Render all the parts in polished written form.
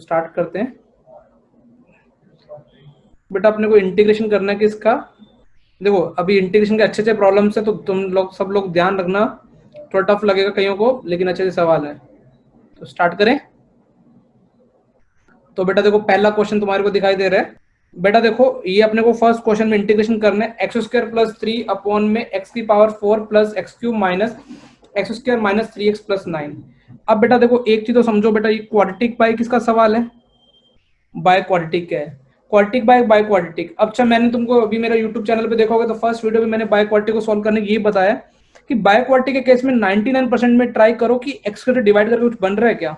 Start करते हैं बेटा। अपने को इंटीग्रेशन करना है किसका, देखो अभी इंटीग्रेशन के अच्छे अच्छे प्रॉब्लम्स है, तो तुम लोग सब लोग ध्यान रखना, थोड़ा टफ लगेगा कईयों को लेकिन अच्छे से सवाल है। तो स्टार्ट करें। तो बेटा देखो पहला क्वेश्चन तुम्हारे को दिखाई दे रहा है। बेटा देखो ये अपने को फर्स्ट क्वेश्चन में इंटीग्रेशन करना है एक्स स्क्वायर प्लस 3 अपॉन में एक्स की power 4 plus x cube minus x square minus 3x plus 9। अब बेटा देखो एक चीज तो समझो बेटा, ये क्वाड्रेटिक बाय किसका सवाल है, बाय क्वाड्रेटिक है, क्वाड्रेटिक बाय क्वाड्रेटिक। अब अच्छा मैंने तुमको अभी मेरा यूट्यूब चैनल पे देखोगे तो फर्स्ट वीडियो में मैंने बाय क्वाड्रेटिक को सॉल्व करने की ये बताया कि बाय क्वाड्रेटिक के केस में 99% में ट्राई करो कि एक्स स्क्वायर डिवाइड करके कुछ बन रहा है क्या।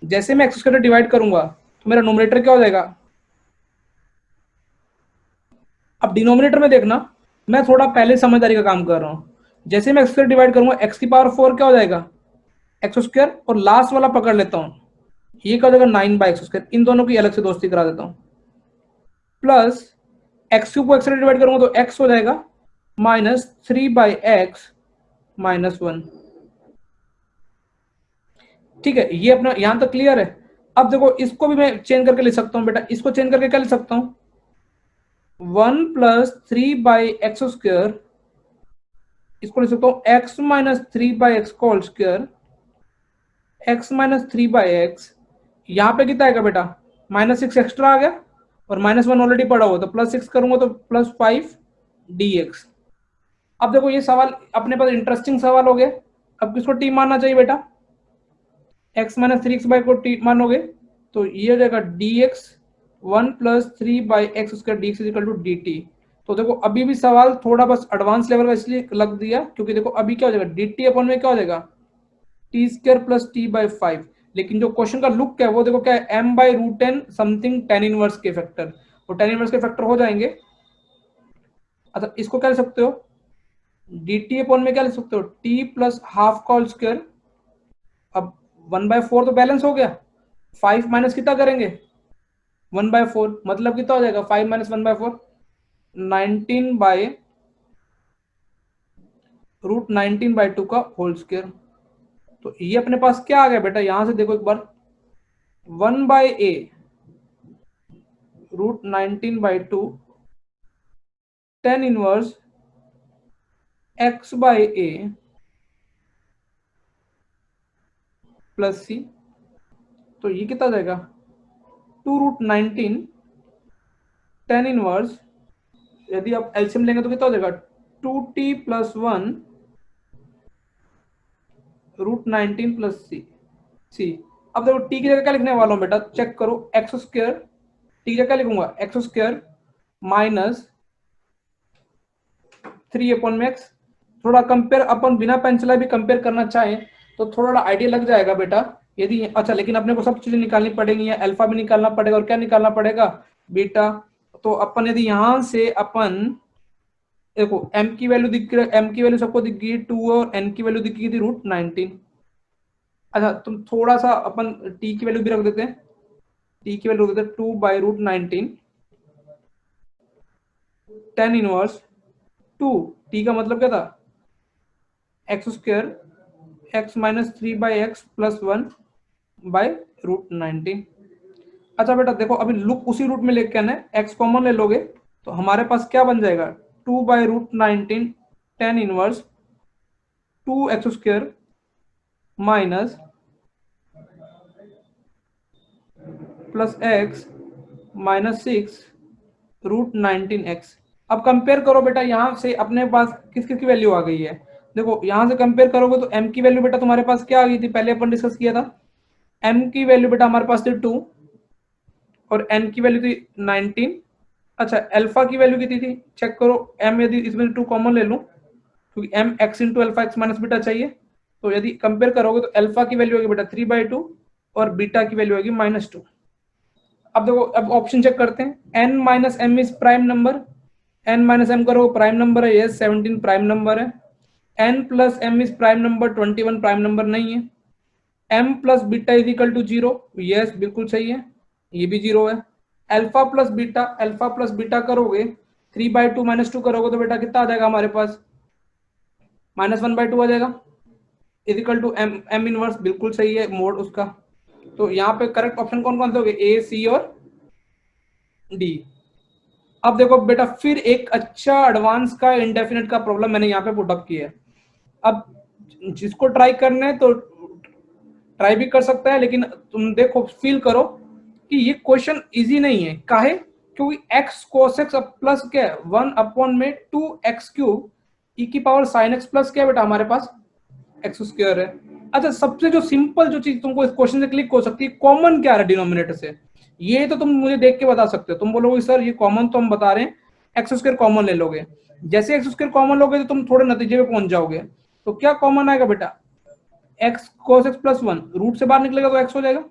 जैसे मैं एक्स स्क्वायर डिवाइड करूंगा तो मेरा नोमिनेटर क्या हो जाएगा। अब डिनोमिनेटर में देखना, मैं थोड़ा पहले समझदारी का काम कर रहा हूं। जैसे मैं एक्स स्क्वायर डिवाइड करूंगा एक्स की पावर 4 क्या हो जाएगा एक्स स्क्वायर, और लास्ट वाला पकड़ लेता हूं ये क्या हो जाएगा 9/x²। इन दोनों की अलग से दोस्ती करा देता हूं, प्लस एक्स क्यूब को एक्स से डिवाइड करूंगा तो एक्स हो जाएगा -3/x-1। ठीक है, ये अपना यहां तक क्लियर है। अब देखो इसको भी मैं चेंज करके लिख सकता हूं बेटा, इसको चेंज करके क्या लिख सकता हूं 1 + 3/x², इसको लिख सकता हूं x - 3/x², x - 3/x। यहां पे कितना आएगा बेटा -6 एक्स्ट्रा आ गया और -1 ऑलरेडी पड़ा हुआ, तो +6 करूंगा तो +5 dx। अब देखो ये सवाल अपने पास इंटरेस्टिंग सवाल हो गया। अब किसको टी मानना चाहिए बेटा, x - 3x को टी मानोगे तो ये हो जाएगा dx 1 + 3/x² dx = dt। तो देखो अभी भी सवाल थोड़ा बस एडवांस लेवल का इसलिए लग दिया क्योंकि देखो अभी क्या हो जाएगा dt अपॉन में क्या हो जाएगा t² + t/5। लेकिन जो क्वेश्चन का लुक है वो देखो क्या है m/√10 समथिंग tan इनवर्स के फैक्टर, वो tan इनवर्स के फैक्टर हो जाएंगे। अच्छा इसको क्या लिख सकते हो dt अपॉन में क्या लिख सकते हो t + हाफ का होल स्क्वायर। अब 1/4 तो बैलेंस हो गया, 5 माइनस कितना करेंगे 1/4, मतलब कितना हो जाएगा 5 - 1/4 19/√19/2 का होल स्क्वायर। तो ये अपने पास क्या आ गया बेटा, यहां से देखो एक बार 1/a√19/2 tan inverse x/a plus c। तो ये कितना जाएगा 2√19 tan इनवर्स, यदि आप एलसीएम लेंगे तो कितना हो जाएगा 2t + 1√19 + c। अब देखो t की जगह क्या लिखने वाला हूं बेटा, चेक करो x², t की जगह क्या लिखूंगा x² - 3/x। थोड़ा कंपेयर अपन बिना पेन चलाए भी कंपेयर करना चाहें तो थोड़ा आइडिया लग जाएगा बेटा यदि। अच्छा लेकिन अपने को सब चीजें निकालनी पड़ेंगी, या अल्फा भी निकालना पड़ेगा और क्या निकालना पड़ेगा बीटा। तो अपन यदि यहां से अपन देखो m की वैल्यू दिख रही है, m की वैल्यू सबको दिख गई 2 और n की वैल्यू दिख गई थी √19। अच्छा तुम थोड़ा सा अपन t की वैल्यू भी रख देते हैं, t की वैल्यू रख देते हैं 2/√19 tan इनवर्स 2, t का मतलब क्या था x² x - 3/x + 1/√19। अच्छा बेटा देखो अभी लुक उसी रूट में लेके आना है, x कॉमन ले लोगे तो हमारे पास क्या बन जाएगा 2/√19 tan inverse 2x² minus plus x -6√19x। अब कंपेयर करो बेटा, यहां से अपने पास किस किस की वैल्यू आ गई है। देखो यहां से कंपेयर करोगे तो m की वैल्यू बेटा तुम्हारे पास क्या आ गई थी, पहले अपन डिस्कस किया था m की वैल्यू बेटा हमारे पास थी 2 और n की वैल्यू थी 19। अच्छा अल्फा की वैल्यू कितनी थी चेक करो, m यदि इसमें 2 कॉमन ले लूं क्योंकि m x × alpha x minus beta चाहिए, तो यदि कंपेयर करोगे तो अल्फा की वैल्यू होगी बेटा 3/2 और बीटा की वैल्यू होगी -2। अब देखो अब ऑप्शन चेक करते हैं, n - m is prime number, n - m करो प्राइम नंबर है, यस 17 प्राइम नंबर है। n + m is prime number, 21 prime number नहीं है। m + beta is equal to 0, yes बिल्कुल सही है, ये भी 0 है। अल्फा प्लस बीटा करोगे 3/2 - 2 करोगे तो बेटा कितना आ जाएगा हमारे पास -1/2 आ जाएगा, is equal to m inverse, बिल्कुल सही है मोड उसका। तो यहाँ पे करेक्ट ऑप्शन कौन कौन से हो गए, ए, सी और डी। अब देखो बेटा फिर एक अच्छा एडवांस का इंडेफिनिट का प्रॉब्लम मैंने यहाँ पे पुट अप किया है। अब जिसको ट्राई करना है तो ट्राई भी कर सकता है, लेकिन तुम देखो फील करो कि ये क्वेश्चन इजी नहीं है। काहे? क्योंकि x cos x प्लस क्या है 1 अपॉन में 2x क्यूब e की पावर sin x प्लस क्या है बेटा हमारे पास x स्क्वायर है। अच्छा सबसे जो सिंपल जो चीज तुमको इस क्वेश्चन से क्लिक हो सकती है, कॉमन क्या है डिनोमिनेटर से, ये तो तुम मुझे देख के बता सकते हो। तुम बोलोगे सर ये कॉमन तो हम बता रहे हैं, एक्स स्क्वायर कॉमन ले लोगे। जैसे एक्स स्क्वायर कॉमन लोगे तो तुम थोड़े नतीजे पे पहुंच जाओगे। तो क्या कॉमन आएगा बेटा, x cos x plus 1, root से बाहर निकलेगा तो एक्स हो जाएगा।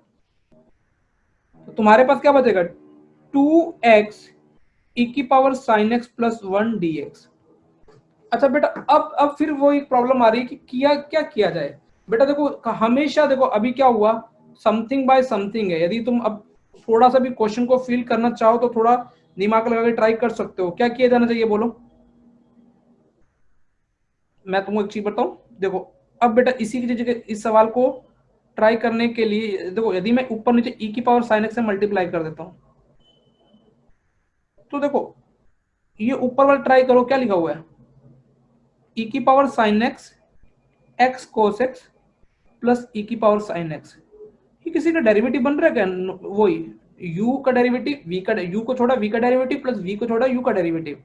तो तुम्हारे पास क्या बचेगा, 2x e की power sin x plus 1 dx। अच्छा बेटा अब फिर वो एक प्रॉब्लम आ रही है कि क्या किया जाए। बेटा देखो हमेशा देखो अभी क्या हुआ, समथिंग बाय समथिंग है। यदि तुम अब थोड़ा सा भी क्वेश्चन को फील करना चाहो तो थोड़ा दिमाग लगा के ट्राई कर सकते हो। क्या किया जाना चाहिए बोलो, मैं तुमको एक चीज बताऊं। देखो अब बेटा इसी की जगह इस सवाल को ट्राई करने के लिए देखो, यदि मैं ऊपर नीचे e की पावर sin x से मल्टीप्लाई कर देता हूं, तो देखो ये ऊपर वाला ट्राई करो, क्या लिखा हुआ है, e की power sin x x cos x plus e की पावर sin x। ये किसी का डेरिवेटिव बन रहा है क्या, वही u का डेरिवेटिव v का, u को छोड़ा v का डेरिवेटिव प्लस v को छोड़ा u का डेरिवेटिव।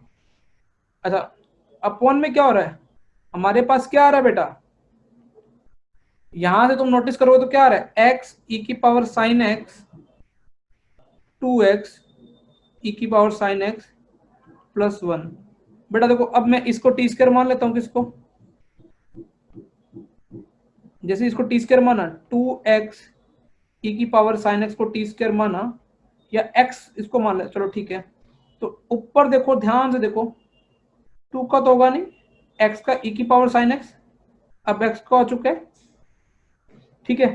अच्छा अपॉन में क्या हो रहा है, हमारे पास क्या आ रहा है बेटा, यहां से तुम नोटिस करोगे तो क्या आ रहा है, x e की power sin x 2x e की पावर sin x प्लस 1। बेटा देखो अब मैं इसको टी स्क्वायर मान लेता हूं, किसको, जैसे इसको टी स्क्वायर माना 2x e की पावर sin x को टी स्क्वायर माना, या x इसको मान ले, चलो ठीक है। तो ऊपर देखो ध्यान से देखो, 2 का तो होगा नहीं, x का e की पावर sin x, अब x का हो चुका है, ठीक है।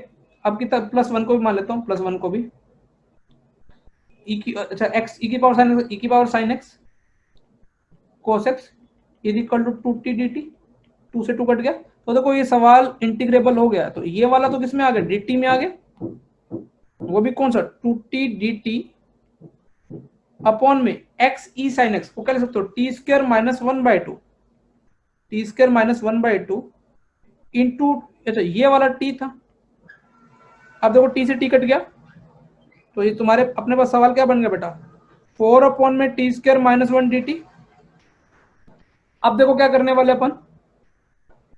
अब कितना, प्लस 1 को भी मान लेता हूँ, प्लस 1 को भी e की, अच्छा x e की पावर sin x, e की power sin x cos x is equal to 2t dt, 2 से 2 कट गया। तो देखो ये सवाल इंटीग्रेबल हो गया। तो ये वाला तो किसमें आ गया, dt में आ गया, वो भी कौन सा 2t dt अपॉन में x e sin x को क्या लिख सकते हो, T square minus 1/2, T square minus 1/2 into, अच्छा ये वाला t था, अब देखो t से t कट गया, तो ये तुम्हारे अपने पास सवाल क्या बन गया बेटा, 4 अपॉन में टी स्क्वायर माइनस 1 dt। अब देखो क्या करने वाले अपन,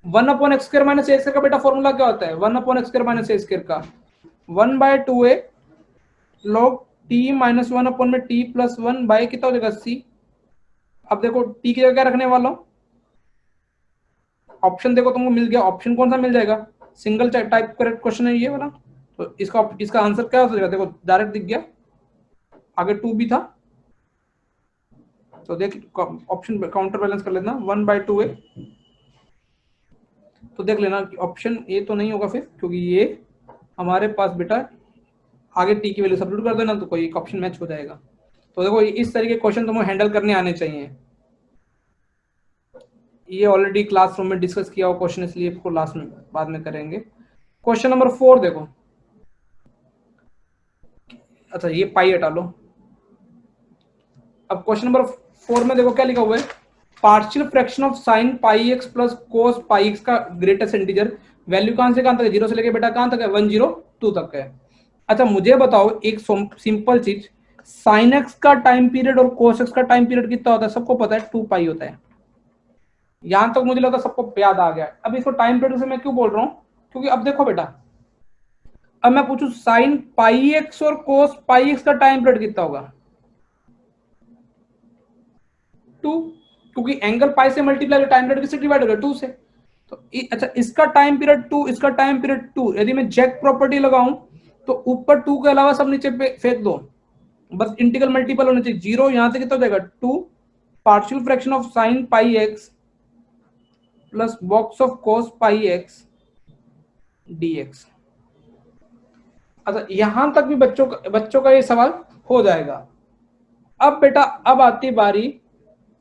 1 अपॉन एक्स स्क्वायर माइनस ए स्क्वायर का बेटा फॉर्मूला क्या होता है, 1 अपॉन एक्स स्क्वायर माइनस ए स्क्वायर का 1/2a log t minus 1 upon में t प्लस 1 बाय कितना हो जाएगा c। अब देखो t की जगह क्या रखने वाला हूं, ऑप्शन देखो तुमको मिल गया, ऑप्शन कौन सा मिल जाएगा, सिंगल टाइप करेक्ट क्वेश्चन है ये वाला। तो इसका आंसर क्या हो जाएगा, देखो डायरेक्ट दिख गया, आगे 2 भी था, तो देख ऑप्शन काउंटर बैलेंस कर लेना 1/2a, तो देख लेना कि ऑप्शन ए तो नहीं होगा फिर, क्योंकि ये हमारे पास बेटा आगे टी की वैल्यू सब्स्टिट्यूट कर देना तो कोई एक ऑप्शन मैच हो जाएगा। तो देखो इस तरीके के क्वेश्चन तुम्हें हैंडल करने आने चाहिए। ये ऑलरेडी क्लासरूम में डिस्कस किया हुआ क्वेश्चन, इसलिए इसको लास्ट में बाद में करेंगे। क्वेश्चन नंबर 4 देखो, अच्छा ये पाई हटा लो। अब क्वेश्चन नंबर 4 में देखो क्या लिखा हुआ है, partial fraction of sine pi x plus cos pi x का ग्रेटेस्ट इंटीजर, वैल्यू कहां से कहां तक है, 0 से लेके बेटा कहां तक है, 102 तक है। अच्छा मुझे बताओ एक सिंपल चीज, साइन एक्स का टाइम पीरियड और कोस एक्स का टाइम पीरियड कितना होता है, सबको पता है 2 पाई होता है। यहां तक मुझे लगता है सबको याद आ गया। अब इसको टाइम पीरियड से मैं क्यों बोल रहा हूं, क्योंकि अब देखो बेटा, अब मैं पूछूं साइन पाई एक्स और कोस पाई एक्स का टाइम पीरियड कितना होगा, 2, क्योंकि एंगल पाई से मल्टीप्लाई टाइम पीरियड किससे डिवाइड होगा, 2 से। तो अच्छा इसका टाइम पीरियड 2, इसका टाइम पीरियड 2, यदि मैं जैक प्रॉपर्टी लगाऊं तो ऊपर 2 के अलावा सब नीचे पे फेंक दो, बस इंटीग्रल मल्टीपल होना चाहिए, 0 यहां से कितना हो जाएगा 2 partial fraction of sine pi x plus box of cos pi x dx। अच्छा यहां तक भी बच्चों का ये सवाल हो जाएगा। अब बेटा अब आती बारी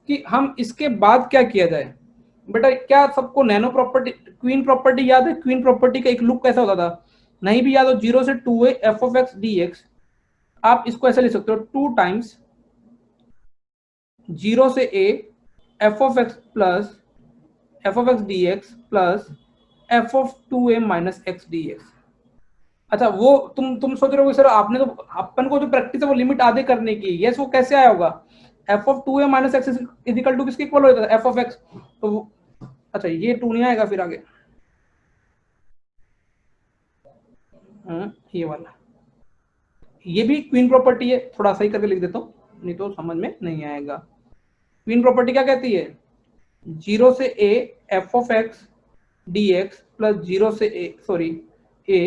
कि हम इसके बाद क्या किया जाए। बेटा क्या सबको नैनो प्रॉपर्टी, क्वीन प्रॉपर्टी याद है, क्वीन प्रॉपर्टी का एक लुक कैसा होता था, नहीं भी याद हो 0 से 2a F of x d x, आप इसको ऐसे लिख सकते हो 2 टाइम्स 0 से a F of x plus F of x d x plus F of 2a minus x d x. अच्छा वो तुम सोच रहे हो सर आपने तो अपन को जो प्रैक्टिस है वो लिमिट आधे करने की, यस वो कैसे आया होगा, f of 2a minus x is equal to किसके इक्वल हो जाता है एफ ऑफ एक्स, तो अच्छा ये 2 नहीं आएगा फिर आगे, ये वाला, ये भी क्वीन प्रॉपर्टी है, थोड़ा सही करके लिख देता हूँ नहीं तो समझ में नहीं आएगा। क्वीन प्रॉपर्टी क्या कहती है, 0 से a F of x d x plus 0 से a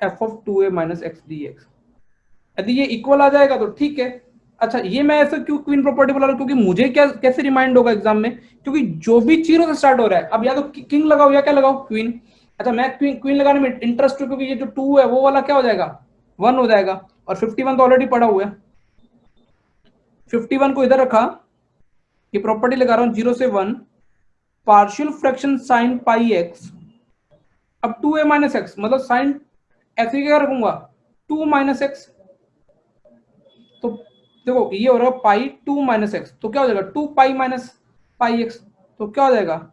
F of 2a minus x d x. यदि ये इक्वल आ जाएगा तो ठीक है। अच्छा ये मैं ऐसे क्यों क्वीन प्रॉपर्टी बोला रहा हूं, क्योंकि मुझे क्या कैसे रिमाइंड होगा एग्जाम में, क्योंकि जो भी 0 से स्टार्ट हो रहा है, अब या तो किंग लगाओ या क्या लगाओ क्वीन। अच्छा मैं क्वीन लगाने में इंटरेस्ट हूं क्योंकि ये जो 2 है वो वाला क्या हो जाएगा 1 हो जाएगा, और 51 तो ऑलरेडी पड़ा हुआ है, 51 को इधर रखा, ये प्रॉपर्टी लगा रहा हूं 0 से 1 partial fraction sine pi x, अब 2a माइनस एक्स मतलब साइन एक्स की क्या रखूंगा 2 माइनस एक्स, तो देखो ये हो रहा है पाई 2 माइनस एक्स, तो क्या हो जाएगा 2 पाई माइनस पाई एक्स, तो क्या हो जाएगा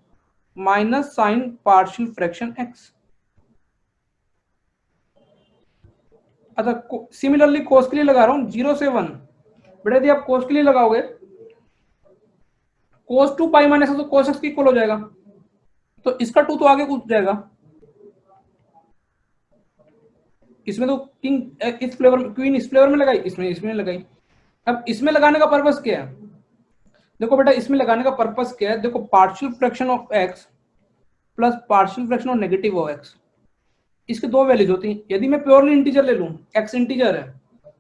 minus sine partial fraction x. अच्छा सिमिलरली कोस के लिए लगा रहा हूं 0 से 1, बेटा यदि आप कोस के लिए लगाओगे कोस 2 पाई माइनस तो कोस एक्स की इक्वल हो जाएगा, तो इसका 2 तो आगे कूद जाएगा, इसमें तो किंग इस फ्लेवर में क्वीन इस फ्लेवर में लगाई, इसमें लगाई। अब इसमें लगाने का पर्पस क्या है, देखो बेटा इसमें लगाने का पर्पस क्या है, देखो partial fraction of x plus partial fraction of negative of x, इसके दो वैल्यूज होती हैं, यदि मैं प्योरली इंटीजर ले लूं एक्स इंटीजर है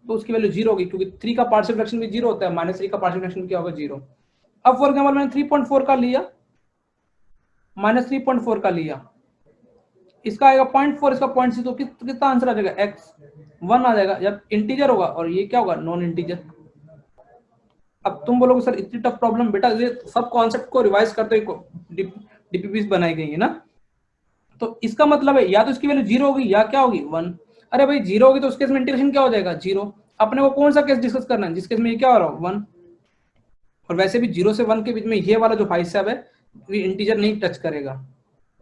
तो उसकी वैल्यू 0 होगी, क्योंकि 3 का पार्शियल फ्रैक्शन भी 0 होता है, माइनस 3 का पार्शियल फ्रैक्शन क्या होगा 0। अब फॉर एग्जाम्पल मैंने 3.4 का लिया माइनस 3.4 का लिया, इसका आएगा 0.4 इसका 0.6, तो कितना आंसर आ जाएगा एक्स 1 आ जाएगा जब इंटीजर होगा, और ये क्या होगा नॉन इंटीजर। अब तुम बोलोगे सर इतनी टफ प्रॉब्लम, बेटा ये सब कॉन्सेप्ट को रिवाइज करते हुए डीपीपीस बनाई गई है ना, तो इसका मतलब है या तो इसकी वैल्यू 0 होगी या क्या होगी 1। अरे भाई 0 होगी तो उस केस में इंटीग्रेशन क्या हो जाएगा 0, अपने को कौन सा केस डिस्कस करना है जिस केस में ये क्या हो रहा हो 1, और वैसे भी 0 से 1 के बीच में ये वाला जो भाई साहब है ये इंटीजर नहीं टच करेगा,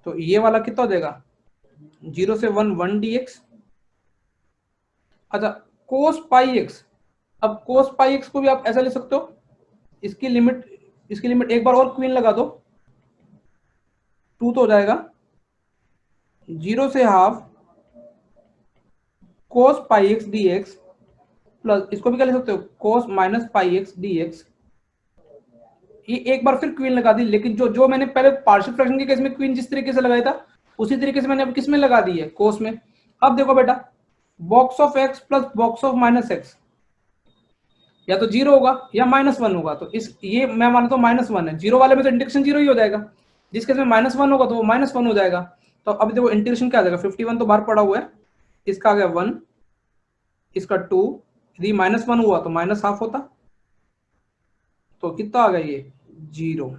तो ये वाला कितना हो जाएगा 0 से 1 1 dx। अच्छा कोस पाई एक्स, अब कोस पाई एक्स को भी आप ऐसा ले सकते हो, इसकी लिमिट एक बार और क्वीन लगा दो 2 तो हो जाएगा 0 से हाफ कोस पाई एक्स डी एक्स प्लस इसको भी क्या ले सकते हो कोस minus pi x d x. ये एक बार फिर क्वीन लगा दी, लेकिन जो मैंने पहले पार्शियल फ्रैक्शन के केस में क्वीन जिस तरीके से लगाया था उसी तरीके से मैंने अब किस में लगा दी है कोस में। अब देखो बेटा box of x plus box of minus x या तो 0 होगा या -1 होगा, तो इस ये मैं मानता हूँ -1 है, 0 वाले में तो इंटीग्रेशन 0 ही हो जाएगा, जिस केस में -1 होगा तो वो -1 हो जाएगा। तो अब देखो इंटीग्रेशन क्या आ जाएगा 51 तो बाहर पड़ा हुआ है, इसका आ गया 1 इसका 2, यदि -1 हुआ तो -½ होता, तो कितना आ गया ये 0।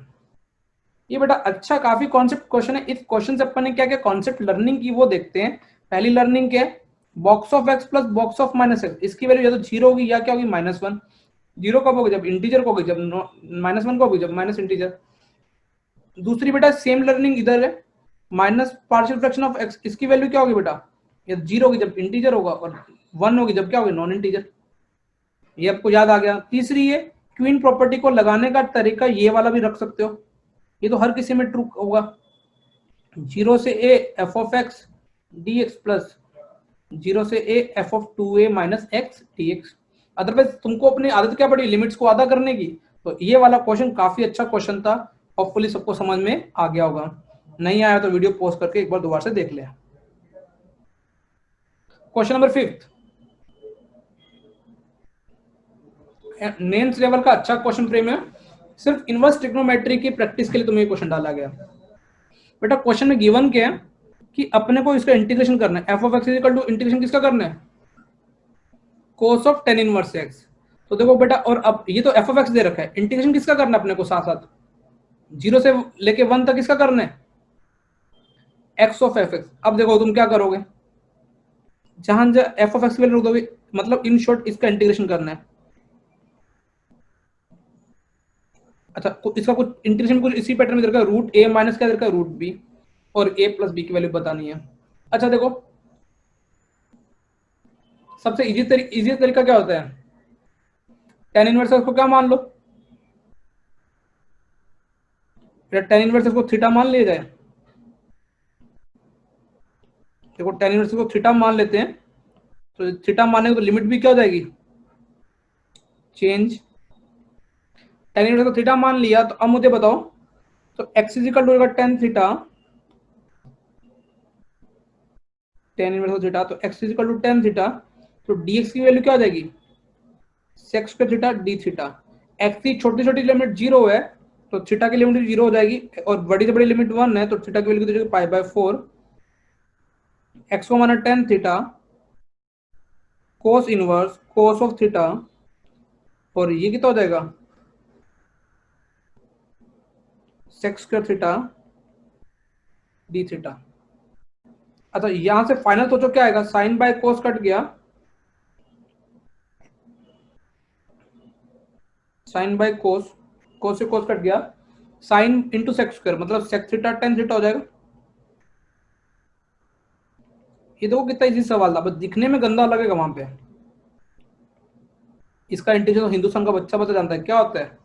ये बेटा अच्छा काफी कॉन्सेप्ट क्वेश्चन है, इस क्वेश्चन से अपन ने क्या क्या कॉन्सेप्ट लर्निंग की वो देखते हैं। पहली लर्निंग क्या है box of x plus box of minus x, इसकी वैल्यू या तो 0 होगी या क्या होगी -1। 0 कब होगी जब इंटीजर को होगी, जब -1 को होगी जब माइनस इंटीजर। दूसरी बेटा सेम लर्निंग इधर है minus partial fraction of x, इसकी वैल्यू क्या होगी बेटा या 0 होगी जब इंटीजर होगा, और 1 होगी जब क्या होगी नॉन इंटीजर। ये आपको याद आ गया। तीसरी है क्वीन प्रॉपर्टी को लगाने का तरीका ये वाला भी रख सकते हो, ये तो हर किसी में ट्रू होगा 0 से a F of x d x plus 0 से a F of 2a minus x d x. Otherwise तुमको अपनी आदत क्या पड़ी लिमिट्स को आधा करने की, तो ये वाला क्वेश्चन काफी अच्छा क्वेश्चन था, होपफुली सबको समझ में आ गया होगा, नहीं आया तो वीडियो पॉज करके एक बार दोबारा से देख ले। क्वेश्चन नंबर 5 मेंस लेवल का अच्छा क्वेश्चन फ्रेम है, सिर्फ इनवर्स ट्रिग्नोमेट्री की प्रैक्टिस के लिए तुम्हें क्वेश्चन डाला गया। बेटा क्वेश्चन में गिवन क्या है कि अपने को इसका इंटीग्रेशन करना है, f of x equal to integration किसका करना है cos of tan inverse x. तो देखो बेटा और अब ये तो एफ ऑफ एक्स दे रखा है, इंटीग्रेशन किसका करना है अपने को साथ साथ 0 से लेके 1 तक किसका करना है एक्स ऑफ एफ एक्स। अब देखो तुम क्या करोगे जहां एफ ऑफ एक्स की वैल्यू रख दोगे, मतलब इन शॉर्ट इसका इंटीग्रेशन करना है। अच्छा, इसका कुछ इंटीग्रेशन कुछ इसी पैटर्न में दे रखा है, रूट ए माइनस क्या दे रखा है, रूट बी, और ए प्लस बी की वैल्यू बतानी है। अच्छा देखो, सबसे इजी तरीका क्या होता है, टेन इनवर्स को क्या मान लो, टेन इनवर्स को थीटा मान लिया जाए। देखो टेन इनवर्स को थीटा मान लेते हैं, तो थीटा मानने को तो लिमिट भी क्या हो जाएगी, चेंज। टेन इनवर्स को थीटा मान लिया, तो अब मुझे बताओ, तो x is equal to tan theta, tan inverse theta, तो x is equal to tan theta, तो dx की वैल्यू क्या हो जाएगी, sec square theta d theta. X की छोटी छोटी लिमिट जीरो है, तो थीटा की लिमिट जीरो हो जाएगी, और बड़ी से बड़ी लिमिट वन है, तो थीटा की वैल्यू कितनी पाई बाय 4। एक्स को माना tan theta, cos inverse cos of theta, और ये कितना हो जाएगा, sex square theta d theta. अच्छा यहां से फाइनल सोचो क्या आएगा, साइन बाय कोस कट गया, साइन बाय कोस, कोस से कोस कट गया, साइन इंटू सेक्स स्क्वायर, मतलब सेक्स थीटा टेन थीटा हो जाएगा। ये देखो कितना इजी सवाल था, बस दिखने में गंदा लगेगा वहां पे। इसका इंटीग्रेशन हिंदुस्तान का बच्चा बता जानता है क्या होता है,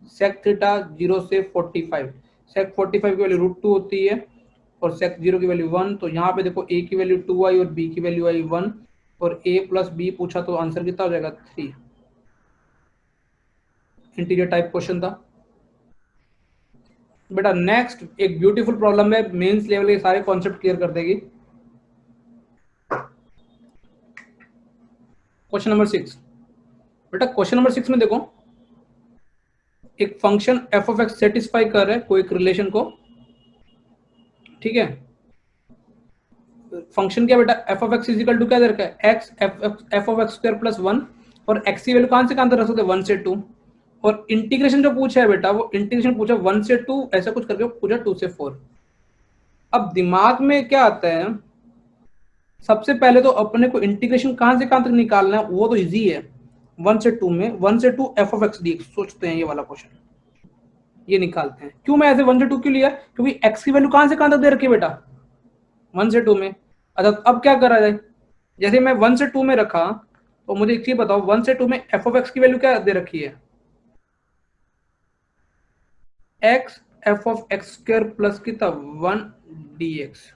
सेक थीटा 0 से 45, सेक 45 की वैल्यू रूट 2 होती है, और सेक 0 की वैल्यू 1। तो यहाँ पे देखो a की वैल्यू 2 आई और b की वैल्यू आई 1, और a प्लस b पूछा तो आंसर कितना हो जाएगा 3। इंटीरियर टाइप क्वेश्चन था बेटा। नेक्स्ट एक ब्यूटीफुल प्रॉब्लम है, मेंस लेवल के सारे कॉन्सेप्ट क्लियर कर देगी। क्वेश्चन नंबर 6 बेटा, क्वेश्चन नंबर 6 में देखो, एक function F of x satisfy कर रहा है कोई एक रिलेशन को, ठीक है। फंक्शन क्या बेटा, f of x is equal to क्या दे रखा है, x f of x square plus 1, और एक्स की वैल्यू कहां से कहां तक रख सकते हैं, 1 से 2, और इंटीग्रेशन जो पूछा है बेटा, वो इंटीग्रेशन पूछा 1 से 2 ऐसा कुछ करके पूछा 2 से 4। अब दिमाग में क्या आता है, सबसे पहले तो अपने को इंटीग्रेशन कहां से कहां तक निकालना है, वो तो इजी है, 1 से 2 में 1 से 2 एफ ऑफ एक्स डी सोचते हैं, ये वाला क्वेश्चन ये निकालते हैं। क्यों मैं ऐसे 1 से 2 क्यों लिया, क्योंकि एक्स की वैल्यू कहां से कहां तक दे रखी है बेटा, 1 से 2 में। अच्छा अब क्या करा जाए, जैसे मैं 1 से 2 में रखा, तो मुझे एक चीज बताओ, 1 से 2 में एफ ऑफ एक्स की वैल्यू क्या दे रखी है, x f of x square plus कितना 1 डी एक्स।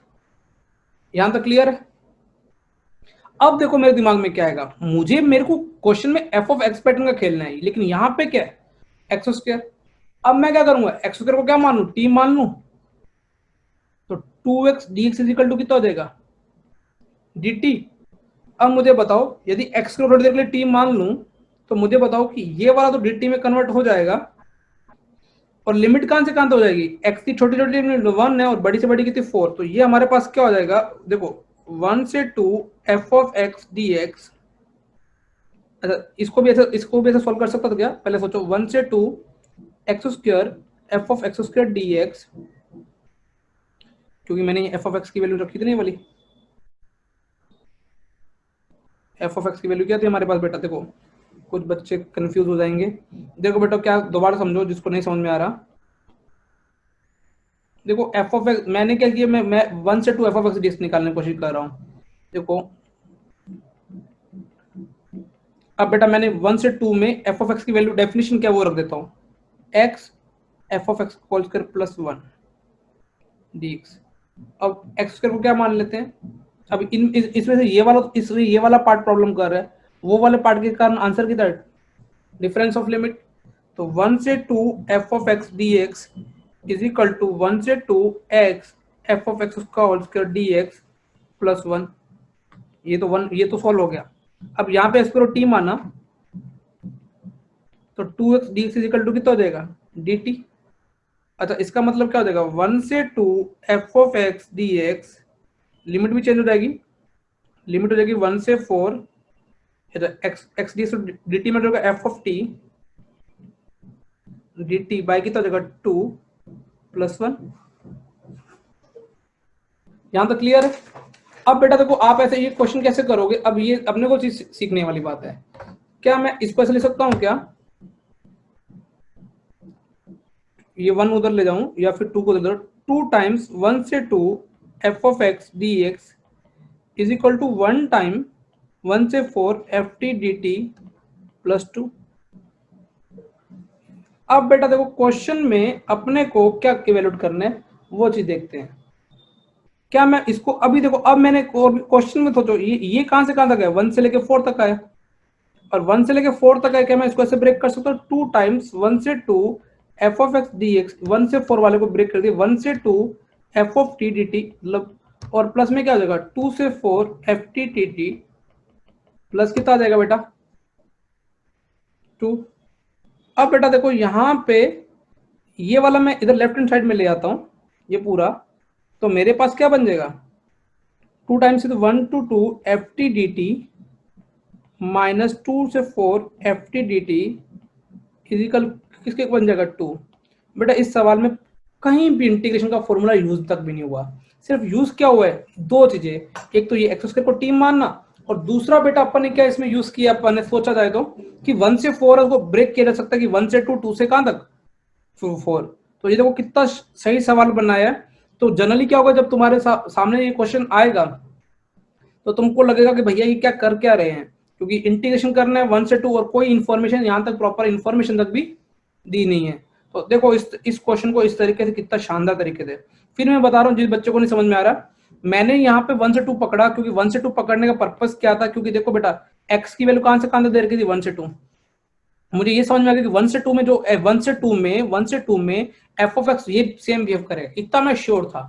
यहां तक क्लियर है। अब देखो मेरे दिमाग में क्या आएगा, मेरे को क्वेश्चन में एफ ऑफ एक्स पैटर्न का खेलना है, लेकिन यहाँ पे क्या है, एक्स स्क्वायर। अब मैं क्या करूंगा, एक्स स्क्वायर को क्या मान लू, टी मान लू, तो 2x dx इजिकल टू कितना हो जाएगा, dt। अब मुझे बताओ, यदि x को थोड़ी देर के लिए t मान लूं, तो मुझे बताओ कि ये वाला तो dt में कन्वर्ट हो जाएगा, और लिमिट कहां से कहां तक हो जाएगी, x की छोटी छोटी लिमिट 1 है, और बड़ी से बड़ी कितनी 4, तो ये हमारे पास क्या हो जाएगा, देखो 1 से 2 f of x d x. अच्छा इसको भी ऐसे सॉल्व कर सकता था क्या, पहले सोचो, 1 से 2 x square F of x square d x, क्योंकि मैंने एफ ऑफ एक्स की वैल्यू रखी थी नहीं वाली, एफ ऑफ एक्स की वैल्यू क्या थी हमारे पास बेटा, देखो कुछ बच्चे कंफ्यूज हो जाएंगे। देखो बेटा क्या, दोबारा समझो जिसको नहीं समझ में आ रहा। देखो एफ ऑफ एक्स मैंने क्या किया, मैं 1 से 2 f of x d x निकालने की कोशिश कर रहा हूँ। देखो अब बेटा मैंने 1 से 2 में एफ ऑफ एक्स की वैल्यू डेफिनेशन क्या वो रख देता हूँ, x f of x whole square plus 1 d x. अब एक्स स्क्वायर को क्या मान लेते हैं, अब इसमें से ये वाला पार्ट प्रॉब्लम कर रहा है, वो वाले पार्ट के कारण आंसर कितना है, डिफरेंस ऑफ लिमिट। तो 1 से 2 f of x d x is equal to 1 से 2 एक्स एफ ऑफ एक्स का whole square d x plus 1। ये तो सॉल्व हो गया। अब यहाँ पे इसको टी माना, तो 2x dx is equal to कितना हो जाएगा, dt। अच्छा इसका मतलब क्या हो जाएगा, 1 से 2 f of x d x, limit भी चेंज हो जाएगी, लिमिट हो जाएगी 1 से 4 x x D D T में जाएगा F of T d T by कितना हो जाएगा 2 प्लस 1। यहां तक क्लियर है। अब बेटा देखो आप ऐसे ये क्वेश्चन कैसे करोगे, अब ये अपने को चीज सीखने वाली बात है। क्या मैं इसको ऐसे ले सकता हूँ क्या, ये 1 उधर ले जाऊं या फिर 2 को उधर, 2 टाइम्स 1 से 2 f of x d x is equal to 1 time 1 से 4 f t d t plus 2। अब बेटा देखो क्वेश्चन में अपने को क्या इवेल्यूट करना है वो चीज देखते हैं। क्या मैं इसको अभी देखो, अब मैंने क्वेश्चन में सोचो ये कहां से कहां तक है, 1 से लेके 4 तक आया, और 1 से लेके 4 तक है, क्या मैं इसको ऐसे ब्रेक कर सकता हूँ, 2 टाइम्स 1 से 2 f of x d x, 1 से 4 वाले को ब्रेक कर दिया, 1 से 2 f of T d T, मतलब और प्लस में क्या हो जाएगा 2 से 4 f T T T plus कितना आ जाएगा बेटा 2। अब बेटा देखो यहाँ पे ये वाला मैं इधर लेफ्ट हैंड साइड में ले आता हूं ये पूरा, तो मेरे पास क्या बन जाएगा 2 times 1 to 2 f t d t minus 2 से 4 f t d t is equal किसके बन जाएगा 2। बेटा इस सवाल में कहीं भी इंटीग्रेशन का फॉर्मूला यूज तक भी नहीं हुआ, सिर्फ यूज क्या हुआ है दो चीजें, एक तो ये एक्स स्क्वायर को टीम मानना, और दूसरा बेटा अपन ने क्या इसमें यूज किया, अपन ने सोचा जाए तो कि 1 से 4 उसको ब्रेक किया जा सकता है कि 1 से 2, 2 से कहां तक 4। तो ये देखो कितना सही सवाल बनाया है। तो जनरली क्या होगा जब तुम्हारे सामने ये क्वेश्चन आएगा तो तुमको लगेगा कि भैया ये क्या कर क्या रहे हैं, क्योंकि इंटीग्रेशन करना है 1 से 2 और कोई इन्फॉर्मेशन यहाँ तक प्रॉपर इन्फॉर्मेशन तक भी दी नहीं है। तो देखो इस क्वेश्चन को इस तरीके से कितना शानदार तरीके से, फिर मैं बता रहा हूँ जिस बच्चों को नहीं समझ में आ रहा, मैंने यहाँ पे 1 से 2 पकड़ा, क्योंकि 1 से 2 पकड़ने का पर्पस क्या था, क्योंकि देखो बेटा एक्स की वैल्यू कहां से कहां तक दे रखी थी 1 से 2, मुझे ये समझ में आ गया कि 1 से 2 में जो 1 से 2 में एफ ऑफ एक्स ये सेम बिहेव करेगा, इतना मैं श्योर था।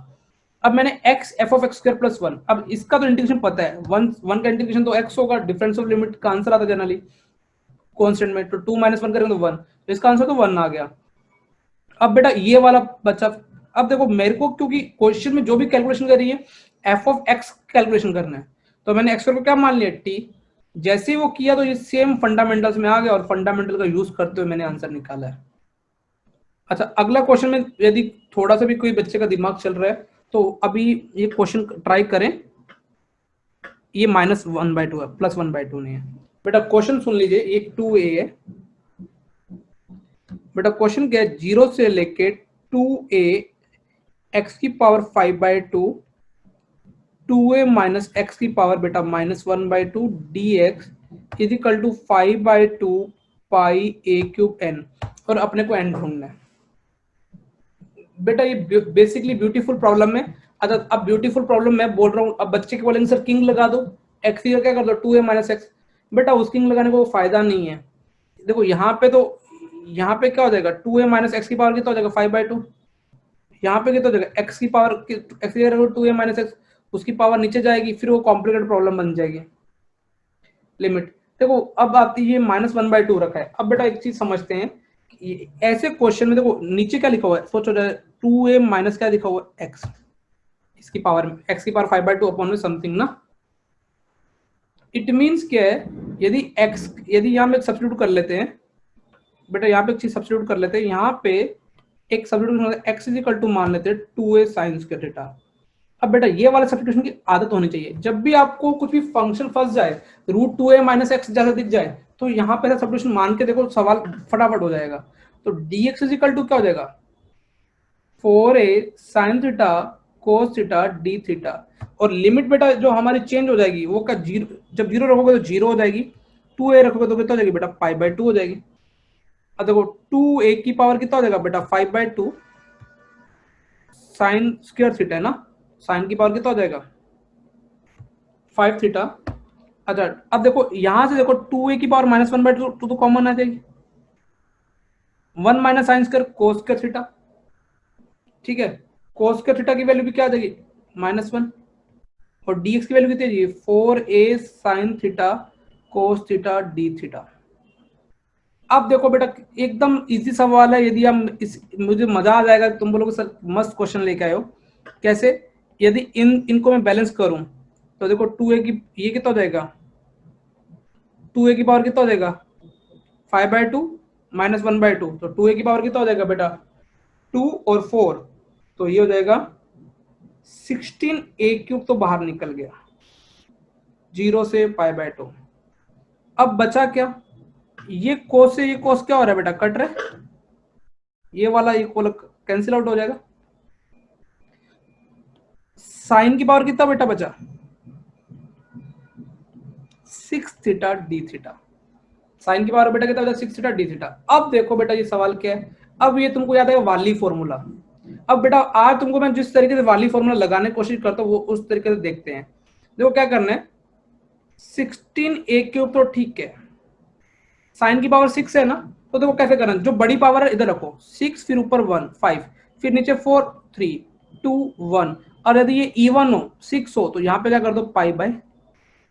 अब मैंने x F of x square plus 1, अब इसका तो इंटीग्रेशन पता है, 1 का इंटीग्रेशन तो x होगा, डिफरेंस ऑफ लिमिट का आंसर आता है जनरली कांस्टेंट में, तो 2 माइनस 1 करेंगे तो 1, तो इसका आंसर तो 1 आ गया। अब बेटा ये वाला बच्चा, अब देखो मेरे को क्योंकि क्वेश्चन में जो भी कैलकुलेशन करी है एफ ऑफ एक्स कैलकुलेशन करना है, तो मैंने एक्स को क्या मान लिया t, जैसे ही वो किया तो ये सेम फंडामेंटल्स में आ गया और फंडामेंटल का यूज करते हुए मैंने आंसर निकाला है। अच्छा अगला क्वेश्चन में यदि थोड़ा सा भी कोई बच्चे का दिमाग चल रहा है तो अभी ये क्वेश्चन ट्राई करें, ये -1/2 है, +1/2 नहीं है। बेटा क्वेश्चन सुन लीजिए, ये 2a है बेटा, क्वेश्चन क्या है 0 से लेके 2a x की पावर 5/2 2a माइनस एक्स की पावर बेटा -1/2 dx is equal to 5/2 pi a cube n, और अपने को n ढूंढना है। बेटा ये बेसिकली ब्यूटीफुल प्रॉब्लम है। अच्छा अब ब्यूटीफुल प्रॉब्लम मैं बोल रहा हूँ, अब बच्चे के बोलेंगे सर किंग लगा दो, एक्स का क्या कर दो 2a माइनस एक्स, बेटा उस किंग लगाने को फायदा नहीं है। देखो यहाँ पे तो यहाँ पे क्या हो जाएगा 2a माइनस एक्स की पावर कितना हो जाएगा 5/2, यहाँ पे कितना हो जाएगा एक्स की power x 2a minus x, उसकी पावर नीचे जाएगी, फिर वो कॉम्प्लिकेटेड प्रॉब्लम बन जाएगी। लिमिट देखो अब आती है -1/2 रखा है। अब बेटा एक चीज समझते हैं, ऐसे क्वेश्चन में देखो नीचे क्या लिखा हुआ है, सोचो 2a माइनस क्या लिखा हुआ है x, इसकी पावर x की पावर 5/2 अपॉन में समथिंग ना, इट मींस क्या है यदि x, यदि यहाँ पे सब्स्टिट्यूट कर लेते हैं बेटा, यहाँ पे एक चीज सब्स्टिट्यूट कर लेते हैं, यहाँ पे एक substitute x is equal to मान लेते हैं 2a साइन स्क्वायर थीटा। अब बेटा ये वाला सब्स्टिट्यूशन की आदत होनी चाहिए, जब भी आपको कुछ भी फंक्शन फंस जाए √2a माइनस एक्स जैसा दिख जाए तो यहाँ पे सब्स्टिट्यूशन मान के देखो, सवाल फटाफट हो जाएगा। तो dx इज इक्वल टू क्या हो जाएगा 4a sine theta cos theta d theta, और लिमिट बेटा जो हमारी चेंज हो जाएगी वो क्या जीरो, जब 0 रखोगे तो 0 हो जाएगी, 2a रखोगे तो कितना हो जाएगी बेटा 5/2 हो जाएगी। अब देखो 2a की पावर कितना हो जाएगा बेटा 5/2 साइन स्क्वायर थीटा है ना, साइन की पावर कितना हो जाएगा 5 थीटा। अच्छा अब देखो यहां से देखो 2a की पावर -1/2 तो कॉमन आ जाएगी, 1 minus sine square cos square theta, ठीक है, कोस स्क्वायर थीटा की वैल्यू भी क्या आ जाएगी -1, और dx की वैल्यू कितनी आ जाएगी 4a sine theta cos theta d theta. अब देखो बेटा एकदम इजी सवाल है, यदि हम मुझे मजा आ जाएगा, तुम बोलोगे सर मस्त क्वेश्चन लेके आए हो, कैसे, यदि इनको मैं बैलेंस करूं तो देखो 2a की ये कितना हो जाएगा 2a की पावर कितना हो जाएगा 5/2 -1/2, तो 2a की पावर कितना हो जाएगा बेटा 2 और 4, तो ये हो जाएगा 16a क्यूब, तो बाहर निकल गया। 0 से पाई बाय 2। अब बचा क्या, ये कोस से ये कोस क्या हो रहा है बेटा, कट रहा है, ये वाला इक्वल कैंसिल आउट हो जाएगा। साइन की पावर कितना बेटा बचा, 6 थीटा डी थीटा। साइन की पावर बेटा कितना बचा, 6 थीटा डी थीटा। अब देखो बेटा ये सवाल क्या है, अब ये तुमको याद है वाली फॉर्मूला। अब बेटा आज तुमको मैं जिस तरीके से वाली फॉर्मूला लगाने की कोशिश करता हूँ वो उस तरीके से देखते हैं। देखो क्या करना है, 16 a³ तो ठीक है, साइन की पावर 6 है ना, तो देखो कैसे करना है, जो बड़ी पावर है इधर रखो 6, फिर ऊपर 1 5, फिर नीचे 4 3 2 1, और यदि ये इवन हो 6 हो तो यहाँ पे क्या कर दो पाई बाय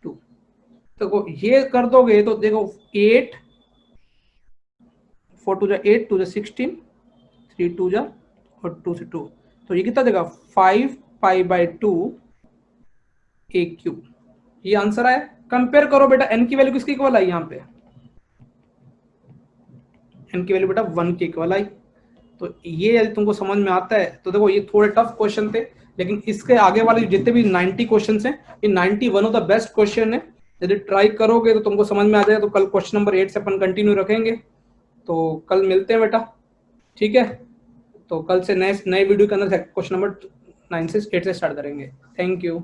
2। देखो ये कर दोगे तो देखो 8 4 2 जा 8 2 जा 16 3 2 जा और 2 से 2, तो ये कितना देगा 5 पाई बाय 2 a³। ये आंसर आया। कंपेयर करो बेटा n की वैल्यू किसकी इक्वल आई, यहाँ पे n की वैल्यू बेटा 1 के इक्वल आई। तो ये यदि तुमको समझ में आता है तो देखो ये थोड़े टफ क्वेश्चन थे, लेकिन इसके आगे वाले जितने भी 90 क्वेश्चन हैं ये 91 ऑफ द बेस्ट क्वेश्चन है। यदि ट्राई करोगे तो तुमको समझ में आ जाएगा। तो कल क्वेश्चन नंबर 8 से अपन कंटिन्यू रखेंगे, तो कल मिलते हैं बेटा, ठीक है। तो कल से नए वीडियो के अंदर क्वेश्चन नंबर 9 से 8 से स्टार्ट करेंगे। Thank you.